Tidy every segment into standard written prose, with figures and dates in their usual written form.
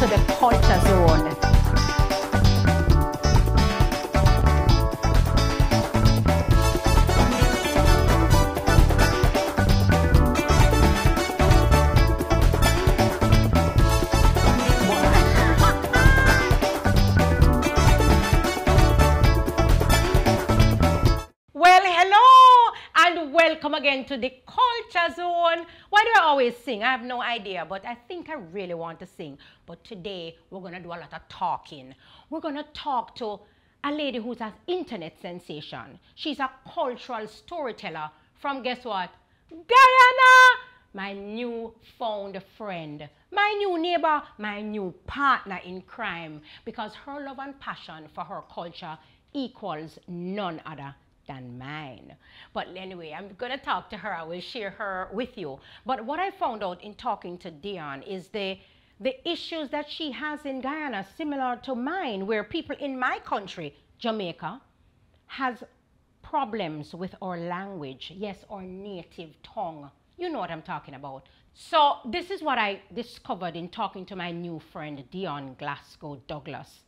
to the Culture Zone. Well, hello and welcome again to the Culture Zone. Why do I always sing? I have no idea, but I think I really want to sing. But today, we're going to do a lot of talking. We're going to talk to a lady who's an internet sensation. She's a cultural storyteller from, guess what? Guyana! My new found friend, my new neighbor, my new partner in crime, because her love and passion for her culture equals none other than mine. But anyway, I'm going to talk to her. I will share her with you. But what I found out in talking to Dionne is the issues that she has in Guyana, similar to mine, where people in my country, Jamaica, has problems with our language. Yes, our native tongue. You know what I'm talking about. So this is what I discovered in talking to my new friend, Dionne Glasgow Douglas.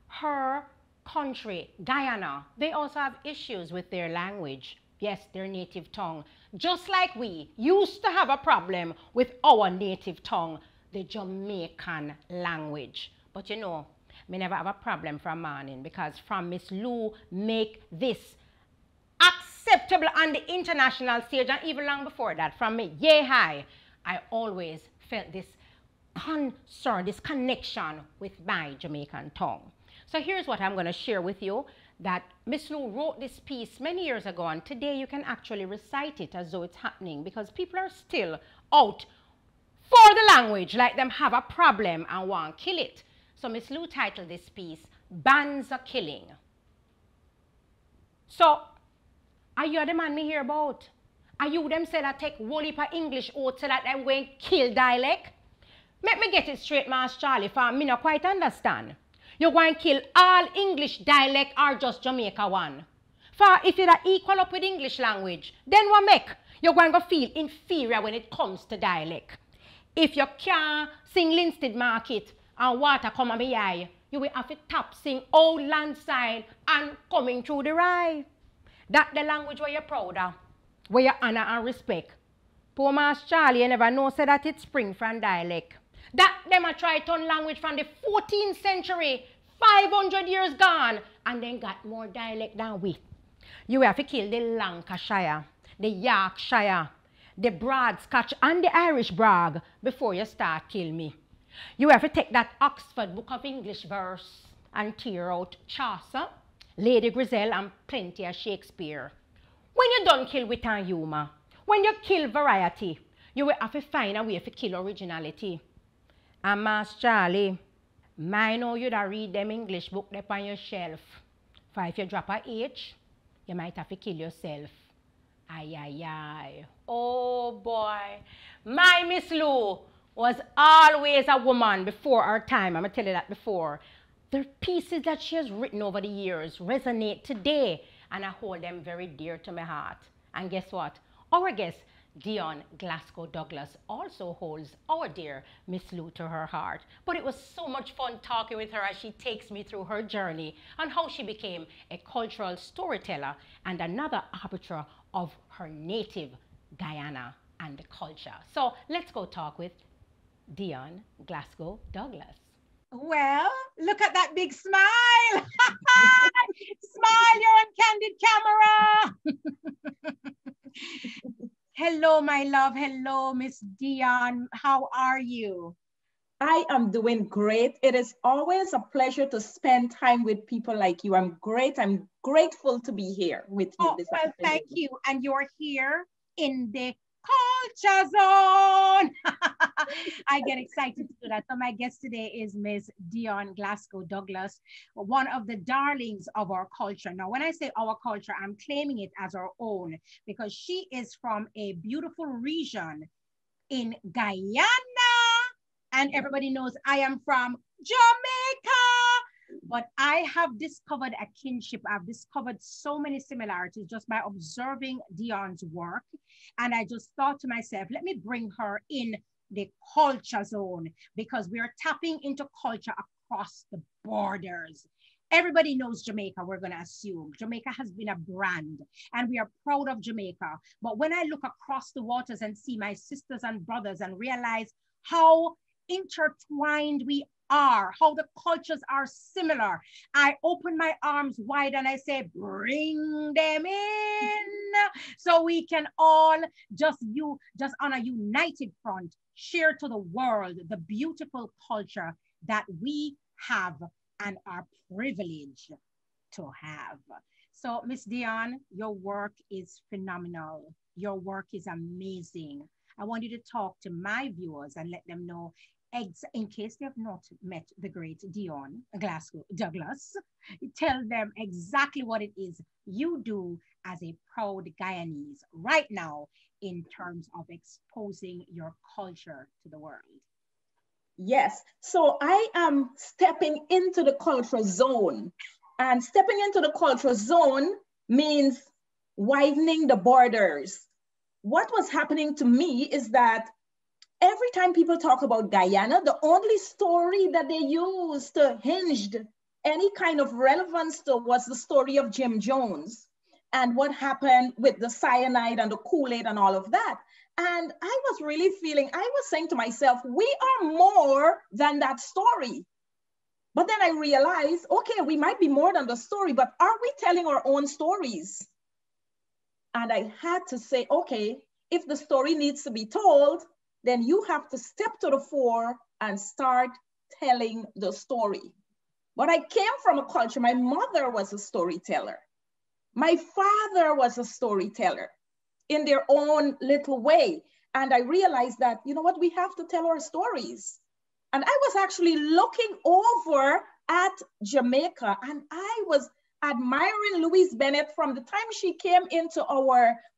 Her country, Guyana, they also have issues with their language. Yes, their native tongue. Just like we used to have a problem with our native tongue, the Jamaican language. But you know, me never have a problem from morning, because from Miss Lou make this acceptable on the international stage, and even long before that, from me, yay high, I always felt this concern, this connection with my Jamaican tongue. So here's what I'm going to share with you, that Miss Lou wrote this piece many years ago, and today you can actually recite it as though it's happening, because people are still out for the language, like them have a problem and want to kill it. So Miss Lou titled this piece, Bans Are Killing. So, are you the man me hear about? Are you them say that take whole heap of English out so that them going kill dialect? Let me get it straight, Master Charlie, for me not quite understand. You're going to kill all English dialect or just Jamaica one? For if you're equal up with English language, then what make? You're going to feel inferior when it comes to dialect. If you can't sing Linstead Market and water come on my eye, you will have to tap sing Old Land Side and Coming Through the Rye. That's the language where you're proud of, where you honor and respect. Poor Master Charlie, you never know say that it spring from dialect. That them a try to turn language from the 14th century, 500 years gone, and then got more dialect than we. You have to kill the Lancashire, the Yorkshire, the Broad Scotch, and the Irish brag before you start kill me. You have to take that Oxford Book of English verse and tear out Chaucer, Lady Grizzel, and plenty of Shakespeare. When you don't kill wit and humor, when you kill variety, you will have to find a way to kill originality. And Master Charlie, I know you'd read them English book there on your shelf. For if you drop a H, you might have to kill yourself. Ay, ay, ay. Oh boy. My Miss Lou was always a woman before her time. I'm going to tell you that before. The pieces that she has written over the years resonate today, and I hold them very dear to my heart. And guess what? Our guest, Dionne Glasgow Douglas, also holds our dear Miss Lou to her heart. But it was so much fun talking with her as she takes me through her journey and how she became a cultural storyteller and another arbiter of her native Guyana and the culture. So let's go talk with Dionne Glasgow Douglas. Well, look at that big smile. Smile, you're on candid camera. Hello, my love. Hello, Miss Dionne. How are you? I am doing great. It is always a pleasure to spend time with people like you. I'm grateful to be here with you this afternoon. Thank you. And you're here in the Culture Zone. I get excited to do that. So my guest today is Miss Dionne Glasgow Douglas, one of the darlings of our culture. Now, when I say our culture, I'm claiming it as our own because she is from a beautiful region in Guyana. And everybody knows I am from Jamaica. But I have discovered a kinship. I've discovered so many similarities just by observing Dionne's work. And I just thought to myself, let me bring her in the Culture Zone, because we are tapping into culture across the borders. Everybody knows Jamaica, we're going to assume. Jamaica has been a brand and we are proud of Jamaica. But when I look across the waters and see my sisters and brothers and realize how intertwined we are, how the cultures are similar, I open my arms wide and I say, bring them in, so we can all just on a united front share to the world the beautiful culture that we have and are privileged to have. So Miss Dionne, your work is phenomenal. Your work is amazing. I want you to talk to my viewers and let them know, in case they have not met the great Dionne Glasgow Douglas, tell them exactly what it is you do as a proud Guyanese right now in terms of exposing your culture to the world. Yes, so I am stepping into the cultural zone, and stepping into the cultural zone means widening the borders. What was happening to me is that every time people talk about Guyana, the only story that they used to hinge any kind of relevance to was the story of Jim Jones and what happened with the cyanide and the Kool-Aid and all of that. And I was really feeling, I was saying to myself, we are more than that story. But then I realized, okay, we might be more than the story, but are we telling our own stories? And I had to say, okay, if the story needs to be told, then you have to step to the fore and start telling the story. But I came from a culture, my mother was a storyteller. My father was a storyteller in their own little way. And I realized that, you know what, we have to tell our stories. And I was actually looking over at Jamaica and I was admiring Louise Bennett from the time she came into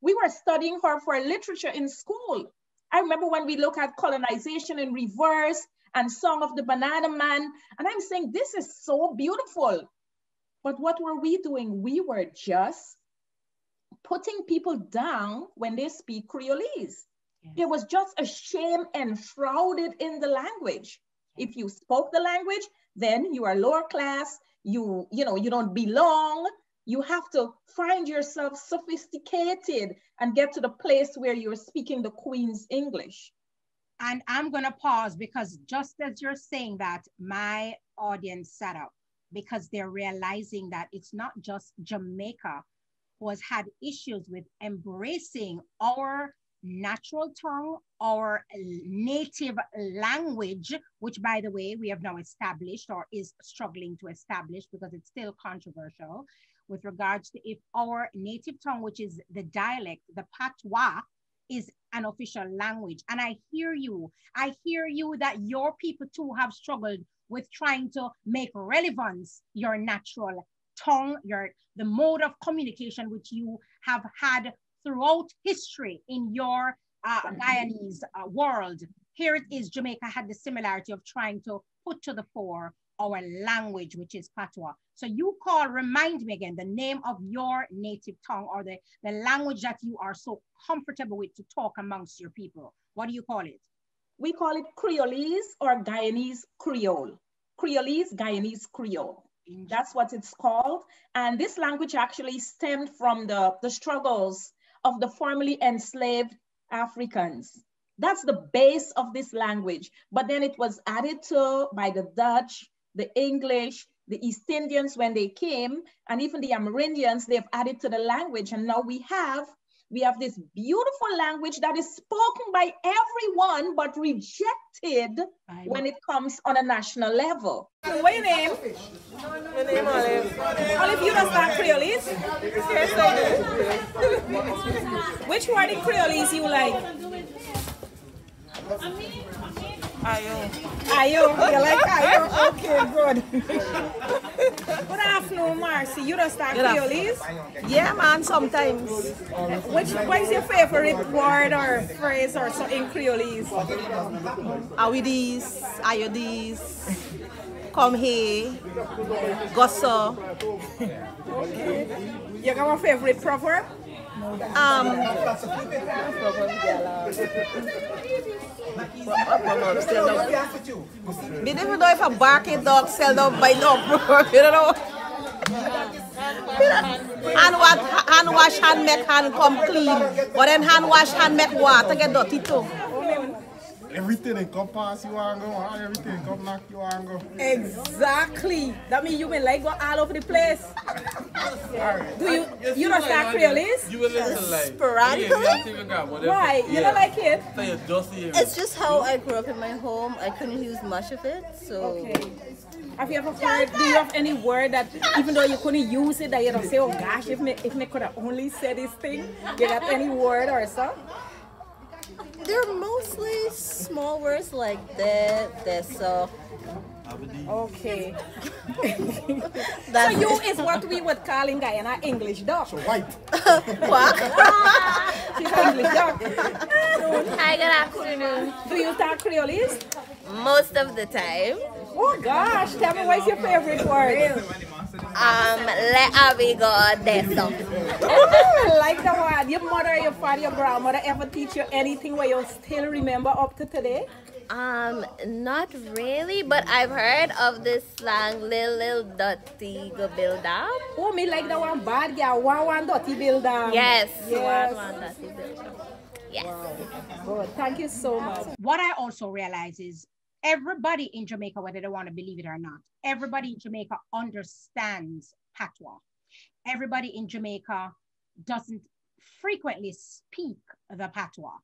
we were studying her for literature in school. I remember when we look at Colonization in Reverse and Song of the Banana Man, and I'm saying, this is so beautiful. But what were we doing? We were just putting people down when they speak Creolese. Yes. There was just a shame enshrouded in the language. If you spoke the language, then you are lower class, you don't belong. You have to find yourself sophisticated and get to the place where you're speaking the Queen's English. And I'm gonna pause because just as you're saying that, my audience sat up because they're realizing that it's not just Jamaica who has had issues with embracing our natural tongue, our native language, which by the way, we have now established or is struggling to establish because it's still controversial with regards to if our native tongue, which is the dialect, the patois, is an official language. And I hear you that your people too have struggled with trying to make relevance your natural tongue, the mode of communication which you have had throughout history in your Guyanese world. Here it is, Jamaica had the similarity of trying to put to the fore our language, which is patois. So remind me again, the name of your native tongue or the language that you are so comfortable with to talk amongst your people. What do you call it? We call it Creolese or Guyanese Creole. Creolese, Guyanese Creole. That's what it's called. And this language actually stemmed from the struggles of the formerly enslaved Africans. That's the base of this language. But then it was added to by the Dutch, the English, the East Indians when they came, and even the Amerindians, they've added to the language. And now we have this beautiful language that is spoken by everyone, but rejected when it comes on a national level. What's your name? My name Olive. Olive, you don't speak Creolese? Yes, I do. Which word in Creolese you like? Ayo. You like ayo? Okay, good. Good afternoon, Marcy. You don't start Creolese? Yeah, man, sometimes. What is your favorite word or phrase or so in Creolese? Awidis, ayodis, come here, gosso. Okay. You got a favorite proverb? Me never know if a barking dog sell up by dog. You don't know. Hand wash, hand make hand come clean. But then hand wash, hand make water get dirty too. Everything in come pass you and go, everything come knock you and go. Exactly. That means you been like go all over the place. Do you don't start Creoles? You will listen like sporadically. Why? You don't like it? It's just how I grew up in my home. I couldn't use much of it, so. Okay. Have you ever heard, do you have any word that even though you couldn't use it, that you don't say, oh gosh, if me could have only said this thing, you got any word or something? They're mostly small words like that, so. Okay. So you is what we would call in Guyana English dog. So white. What? She's an English dog. Hi, good afternoon. Do you talk Creoles? Most of the time. Oh gosh, tell me what's your favorite word? Let Abby go deso. Oh, I like the one. Your mother, your father, your grandmother ever teach you anything where you still remember up to today? Not really, but I've heard of this slang, Lil Dutty go build up. Oh, me like the one bad girl, one Dutty build up. Yes, yes. one Dutty build up. Yes. Wow. Good. Thank you so much. What I also realize is everybody in Jamaica, whether they want to believe it or not, everybody in Jamaica understands patois. Everybody in Jamaica doesn't frequently speak the patois.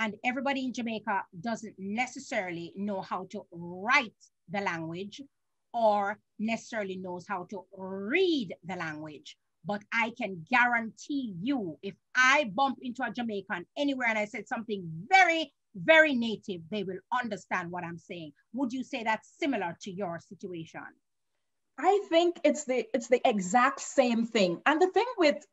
And everybody in Jamaica doesn't necessarily know how to write the language or necessarily knows how to read the language. But I can guarantee you, if I bump into a Jamaican anywhere and I said something very, very native, they will understand what I'm saying. Would you say that's similar to your situation? I think it's the exact same thing. And the thing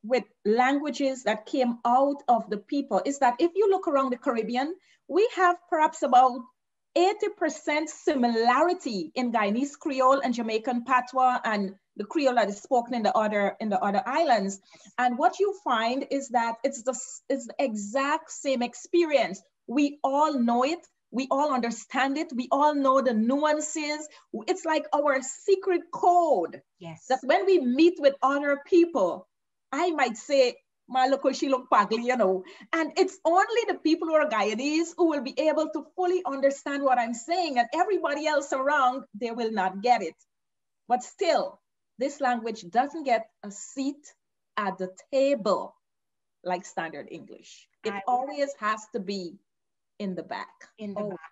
with languages that came out of the people is that if you look around the Caribbean, we have perhaps about 80% similarity in Guyanese Creole and Jamaican Patois and the Creole that is spoken in the other islands. And what you find is that it's the exact same experience. We all know it. We all understand it. We all know the nuances. It's like our secret code. Yes. That when we meet with other people, I might say, "My look, she look pagli," you know. And it's only the people who are Guyanese who will be able to fully understand what I'm saying, and everybody else around, they will not get it. But still, this language doesn't get a seat at the table like standard English. It always has to be in the back. In the back.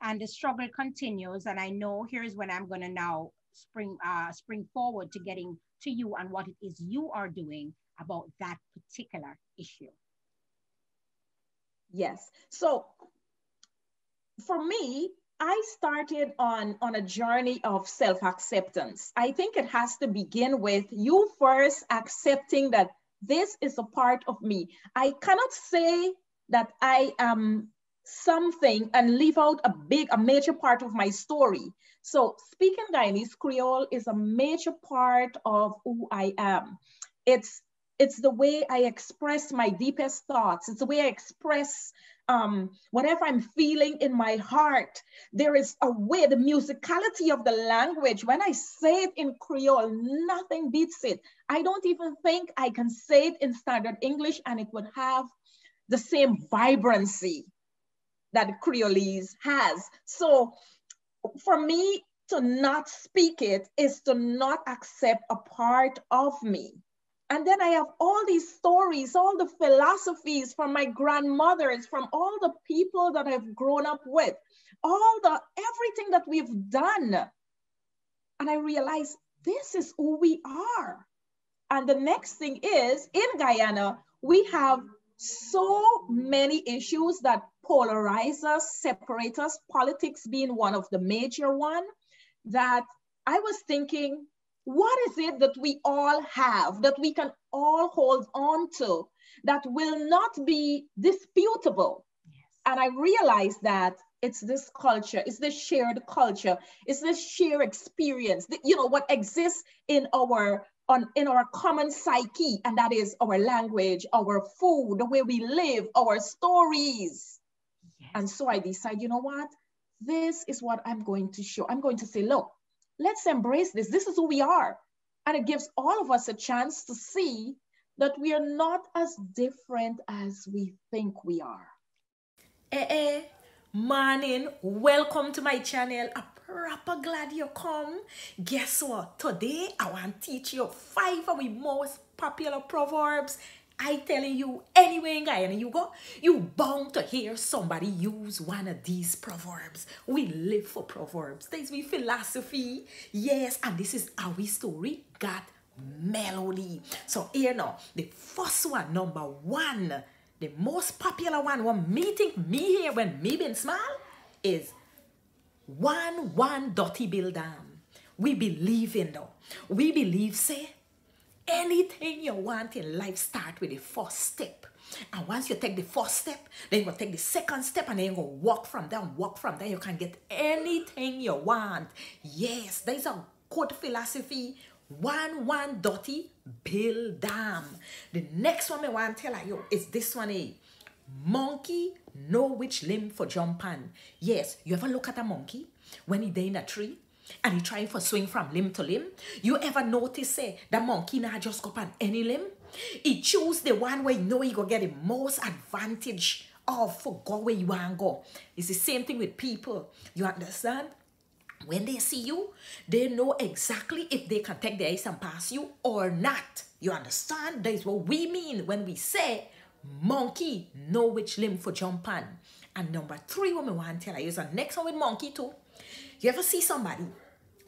And the struggle continues. And I know here's when I'm going to now spring forward to getting to you and what it is you are doing about that particular issue. Yes. So for me, I started on a journey of self-acceptance. I think it has to begin with you first accepting that this is a part of me. I cannot say that I am something and leave out a major part of my story. So speaking Guyanese Creole is a major part of who I am. It's the way I express my deepest thoughts. It's the way I express whatever I'm feeling in my heart. There is a way, the musicality of the language, when I say it in Creole, nothing beats it. I don't even think I can say it in standard English and it would have the same vibrancy that Creolese has. So for me to not speak it is to not accept a part of me. And then I have all these stories, all the philosophies from my grandmothers, from all the people that I've grown up with, everything that we've done. And I realized this is who we are. And the next thing is, in Guyana, we have so many issues that polarize us, separate us, politics being one of the major one, that I was thinking, what is it that we all have, that we can all hold on to, that will not be disputable? Yes. And I realized that it's this culture, it's this shared culture, it's this shared experience, what exists in our common psyche, and that is our language, our food, the way we live, our stories. Yes. And so I decide, you know what? This is what I'm going to show. I'm going to say, look, let's embrace this. This is who we are. And it gives all of us a chance to see that we are not as different as we think we are. Morning, welcome to my channel. I'm proper glad you come. Guess what? Today I want to teach you 5 of the most popular proverbs. I telling you, anywhere in Guyana you go, you bound to hear somebody use one of these proverbs. We live for proverbs. There's my philosophy. Yes, and this is our story got melody. So here now, the first one, number 1, the most popular one meeting me here when me been small is one dirty bill down. We believe in though. We believe, say, anything you want in life start with the first step. And once you take the first step, then you go take the second step and then you go walk from there. You can get anything you want. Yes, there's a good philosophy. One dirty bill dam. The next one I want to tell you is this one. Monkey know which limb for jump on. Yes, you ever look at a monkey when he dey in a tree and he trying for swing from limb to limb? You ever notice say the monkey not just go on any limb? He choose the one where you know he go get the most advantage of for go where you want to go. It's the same thing with people. You understand? When they see you, they know exactly if they can take their eyes and pass you or not. You understand? That is what we mean when we say monkey know which limb for jump on. And number 3, what I want to tell you is the next one with monkey too. You ever see somebody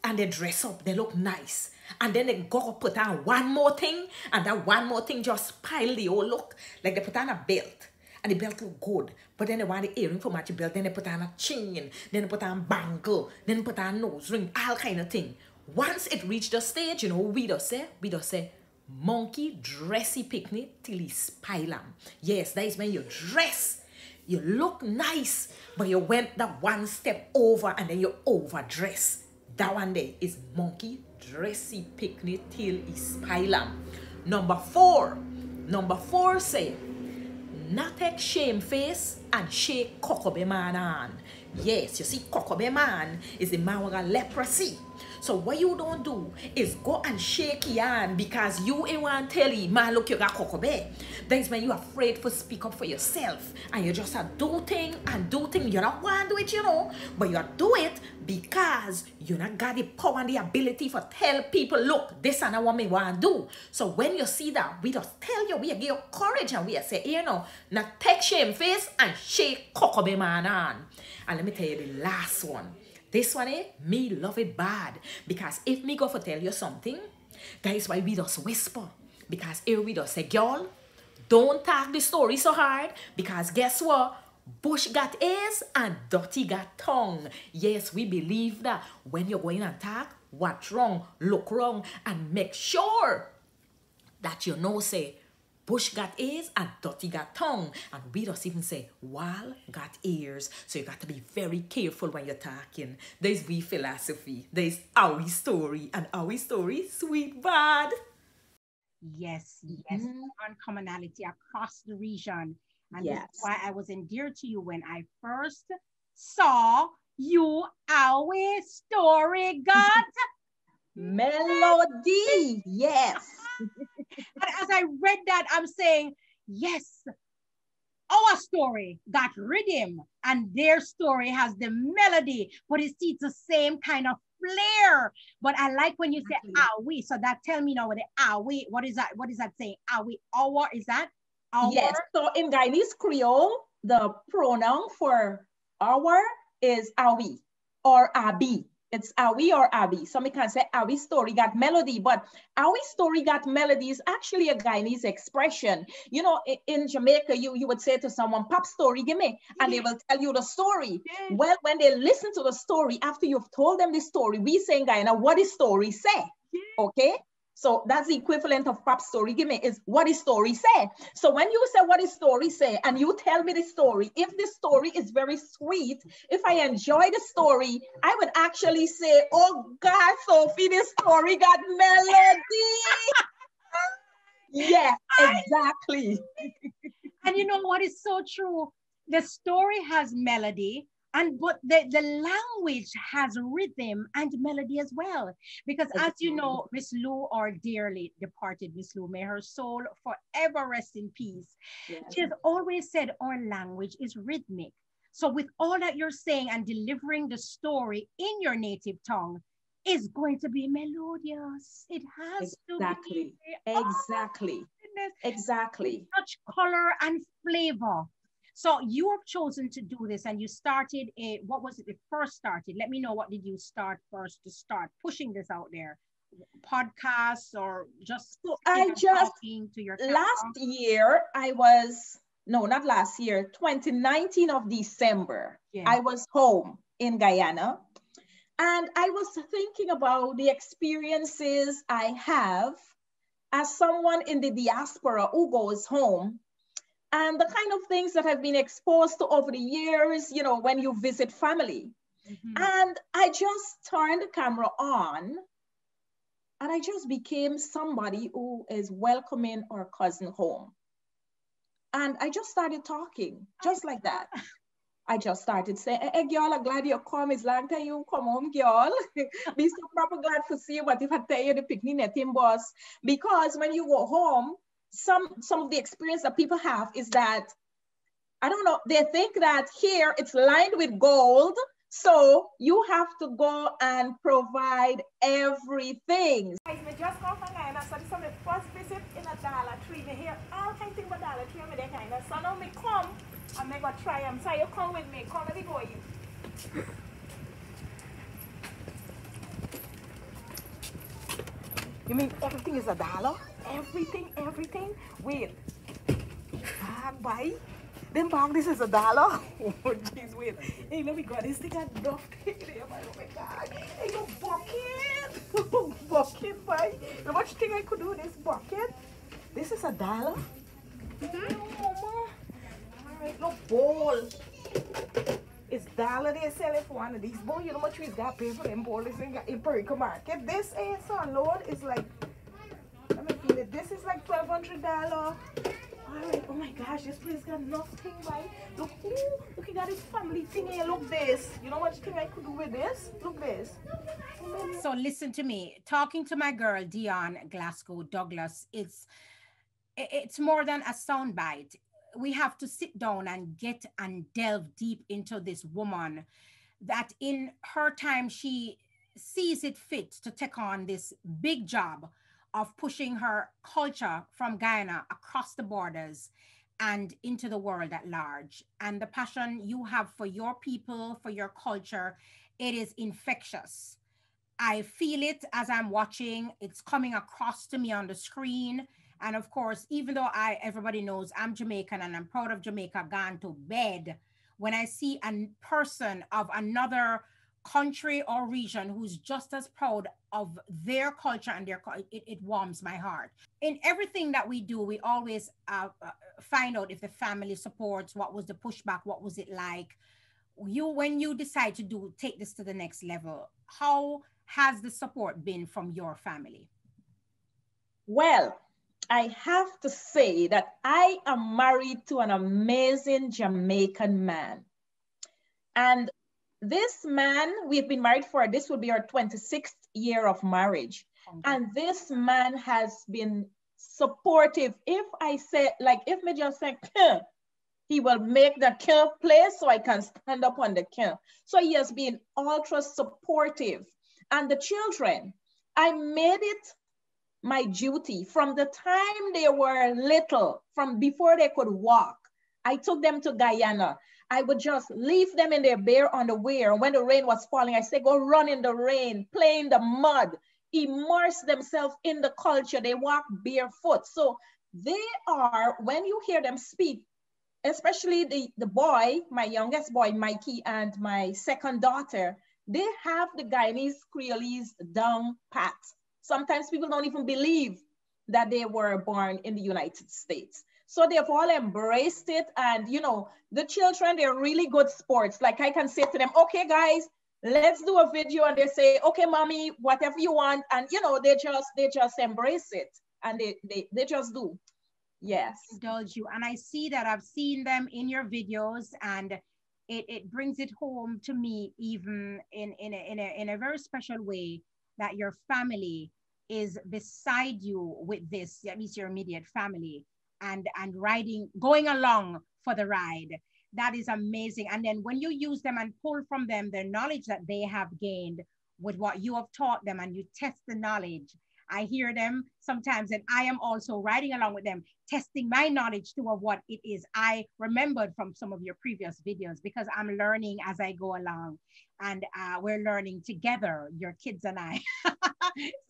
and they dress up, they look nice, and then they go put on one more thing, and that one more thing just pile the whole look. Like they put on a belt, and the belt look good, but then they want the earring for match the belt, then they put on a chain, then they put on bangle, then they put on nose ring, all kind of thing. Once it reach the stage, you know, we just say, monkey dressy picnic till he spile am. Yes, that is when you dress. You look nice, but you went that one step over and then you overdress. That one there is monkey dressy picnic till he spile am. Number 4 say, not take shame face and shake Kokobe man on. Yes, you see, Kokobe man is the man with a leprosy. So what you don't do is go and shake your hand because you ain't want to tell you, man, look, you got Kokobe. That is when you're afraid to speak up for yourself. And you just do thing. You don't want to do it, you know. But you do it because you not got the power and the ability for tell people, look, this and what me want to do. So when you see that, we just tell you, we give you courage and we say, you know, now take shame face and shake Kokobe man on. And let me tell you the last one. This one, me love it bad. Because if me go for tell you something, that is why we just whisper. Because here we just say, girl, don't talk the story so hard. Because guess what? Bush got ears and dirty got tongue. Yes, we believe that when you're going and talk, what's wrong, look wrong, and make sure that you know, say, Bush got ears and dirty got tongue. And we just even say, wall got ears. So you got to be very careful when you're talking. There's we philosophy. There's our story. And our story, sweet bad. Yes. On commonality across the region. And yes, that's why I was endeared to you when I first saw you. Our story got melody. Yes. And as I read that, I'm saying, yes, our story got rhythm and their story has the melody, but it's the same kind of flair. But I like when you say are we, so that tell me now what are we, what is that saying? Are we our, is that our? Yes, so in Guyanese Creole, the pronoun for our is awi or abi. It's awi or abi. Some can say awi story got melody, but awi story got melody is actually a Guyanese expression. You know, in Jamaica, you would say to someone, pop story, give me, and they will tell you the story. Well, when they listen to the story, after you've told them the story, we say in Guyana, what is story say? Okay? So that's the equivalent of pop story. Give me is what is story say. So when you say what is story say, and you tell me the story, if the story is very sweet, if I enjoy the story, I would actually say, oh God, Sophie, this story got melody. Yeah, exactly. And you know what is so true? The story has melody, but the language has rhythm and melody as well. Because as you know, Miss Lou, our dearly departed Miss Lou, may her soul forever rest in peace. Yes. She has always said our language is rhythmic. So with all that you're saying and delivering the story in your native tongue is going to be melodious. It has to be. Exactly. Oh, exactly. such color and flavor. So you have chosen to do this, and you started what was it? It first started. Let me know, what did you start first to start pushing this out there? Podcasts, or just talking to your last year I was, no, not last year, 2019 of December, I was home in Guyana, and I was thinking about the experiences I have as someone in the diaspora who goes home, and the kind of things that I've been exposed to over the years, you know, when you visit family. And I just turned the camera on, and I just became somebody who is welcoming our cousin home. And I just started talking, just like that. I just started saying, hey, girl, I'm glad you come. It's long time you come home, girl. Be so proper glad to see you. But if I tell you the picnic netting boss, because when you go home, some of the experience that people have is that, I don't know, they think that here it's lined with gold, so you have to go and provide everything. Guys, we just come from Guyana, so this is my first visit in a Dollar Tree. Me hear all kinds of things about Dollar Tree, and kind of, so now me come and me go try them. So you come with me, come, let me go you. You mean everything is $1? Everything? Wait. Buy? Then bag, this is $1? Oh, jeez, wait. Hey, let me go. This thing got enough thing there, oh my God. Hey, you bucket. Bucket, boy. You know what you think I could do with this bucket? This is $1? No, mama. All right, no bowl. It's $1 they sell it for one of these bowls. You know how much we've got pay for them bowls in Perico Market. This ain't so load. It's like, let me feel it. This is like $1,200. Alright, oh my gosh, this place got nothing, right? Look, ooh, look, you got this family thing here. Look this. You know what you think I could do with this? Look this. So listen to me. Talking to my girl, Dionne Glasgow Douglas, it's more than a soundbite. We have to sit down and get and delve deep into this woman that in her time, she sees it fit to take on this big job of pushing her culture from Guyana across the borders and into the world at large. And the passion you have for your people, for your culture, it is infectious. I feel it as I'm watching. It's coming across to me on the screen. And of course, even though everybody knows I'm Jamaican and I'm proud of Jamaica, gone to bed, when I see a person of another country or region who's just as proud of their culture and it warms my heart. In everything that we do, we always find out if the family supports, what was the pushback, what was it like. When you decide to take this to the next level, how has the support been from your family? Well, I have to say that I am married to an amazing Jamaican man. And this man, we've been married this will be our 26th year of marriage. And this man has been supportive. If I say, like, if me just say, he will make the place so I can stand up on the kill. So he has been ultra supportive. And the children, I made it my duty from the time they were little, from before they could walk. I took them to Guyana. I would just leave them in their bare underwear. And when the rain was falling, I say, go run in the rain, play in the mud, immerse themselves in the culture. They walk barefoot. So they are, when you hear them speak, especially the boy, my youngest boy, Mikey, and my second daughter, they have the Guyanese Creolese down pat. Sometimes people don't even believe that they were born in the United States. So they've all embraced it. And, you know, the children, they're really good sports. Like I can say to them, okay, guys, let's do a video. And they say, okay, mommy, whatever you want. And, you know, they just embrace it. And they just do. Yes. Indulge you. And I see that. I've seen them in your videos, and it brings it home to me, even in a very special way, that your family is beside you with this, at least your immediate family, and riding, going along for the ride. That is amazing. And then when you use them and pull from them the knowledge that they have gained with what you have taught them, and you test the knowledge, I hear them sometimes, and I am also riding along with them, testing my knowledge too of what it is I remembered from some of your previous videos, because I'm learning as I go along, and we're learning together, your kids and I.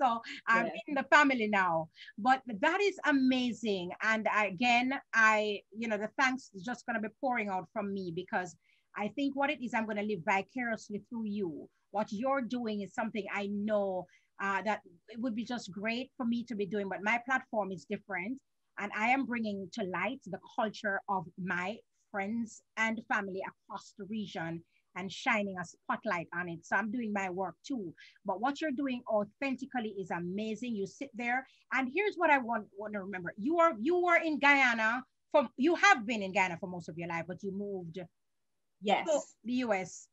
So I'm in the family now, but that is amazing. And again, the thanks is just going to be pouring out from me, because I think what it is, I'm going to live vicariously through you. What you're doing is something I know that it would be just great for me to be doing, but my platform is different, and I am bringing to light the culture of my friends and family across the region and shining a spotlight on it. So I'm doing my work too, but what you're doing authentically is amazing. You sit there, and here's what I want to remember. You were in Guyana you have been in Guyana for most of your life, but you moved to the US,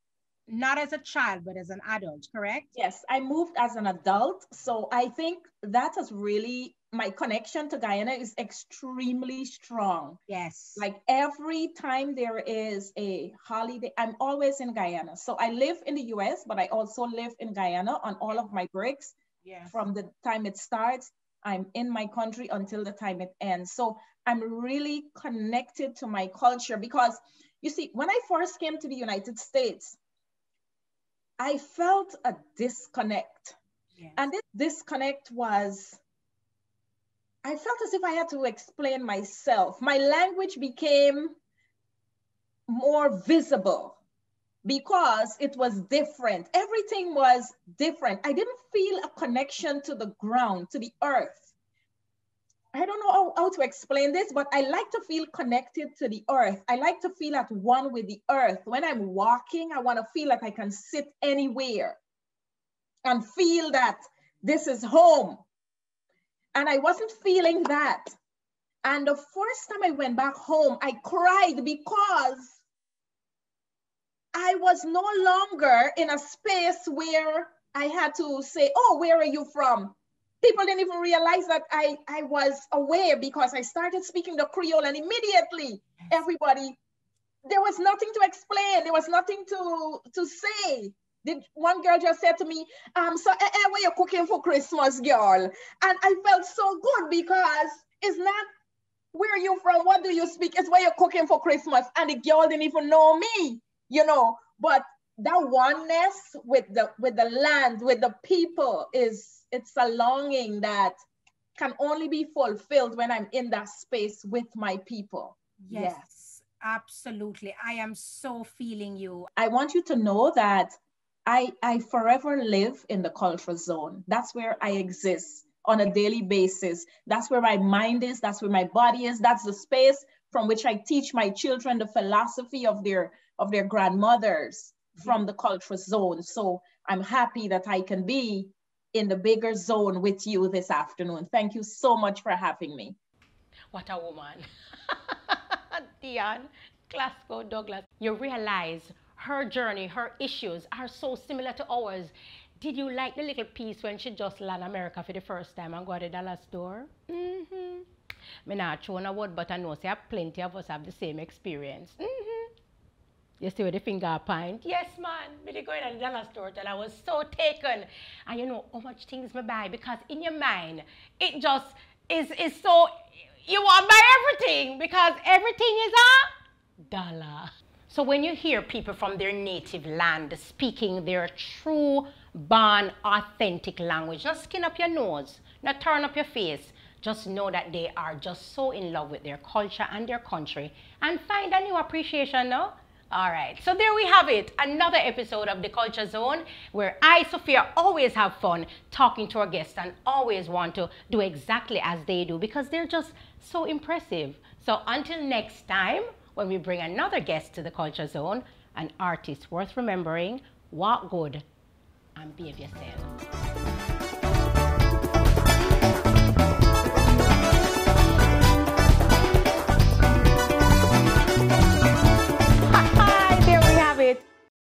not as a child, but as an adult, correct? Yes, I moved as an adult. So I think that has really, my connection to Guyana is extremely strong. Yes. Like every time there is a holiday, I'm always in Guyana. So I live in the US, but I also live in Guyana on all of my breaks. Yes. From the time it starts, I'm in my country until the time it ends. So I'm really connected to my culture, because you see, when I first came to the United States, I felt a disconnect. Yes. And this disconnect was, I felt as if I had to explain myself. My language became more visible because it was different. Everything was different. I didn't feel a connection to the ground, to the earth. I don't know how to explain this, but I like to feel connected to the earth. I like to feel at one with the earth. When I'm walking, I want to feel like I can sit anywhere and feel that this is home. And I wasn't feeling that. And the first time I went back home, I cried because I was no longer in a space where I had to say, oh, where are you from? People didn't even realize that I was aware, because I started speaking the Creole, and immediately everybody, there was nothing to explain. There was nothing to say. One girl just said to me, where you cooking for Christmas, girl? And I felt so good, because it's not where you from, what do you speak? It's where you're cooking for Christmas. And the girl didn't even know me, but that oneness with the land, with the people, it's a longing that can only be fulfilled when I'm in that space with my people. Yes, absolutely. I am so feeling you. I want you to know that I forever live in the culture zone. That's where I exist on a daily basis. That's where my mind is. That's where my body is. That's the space from which I teach my children the philosophy of their grandmothers from the culture zone. So I'm happy that I can be in the bigger zone with you this afternoon. Thank you so much for having me. What a woman. Dionne, Glasgow Douglas. You realize her journey, her issues are so similar to ours. Did you like the little piece when she just landed America for the first time and go to the dollar store? Me not throw a word, but I know say plenty of us have the same experience. You see with the finger point? Yes, man. Me did go in the dollar store and I was so taken. And you know how much things me buy, because in your mind, it just is so, you want to buy everything because everything is a dollar. So when you hear people from their native land speaking their true, born, authentic language, not skin up your nose, not turn up your face, just know that they are just so in love with their culture and their country and find a new appreciation, no? All right, so there we have it, another episode of the Culture Zone, where I, Sophia, always have fun talking to our guests and always want to do exactly as they do because they're just so impressive. So until next time, when we bring another guest to the Culture Zone, an artist worth remembering, walk good and behave yourself.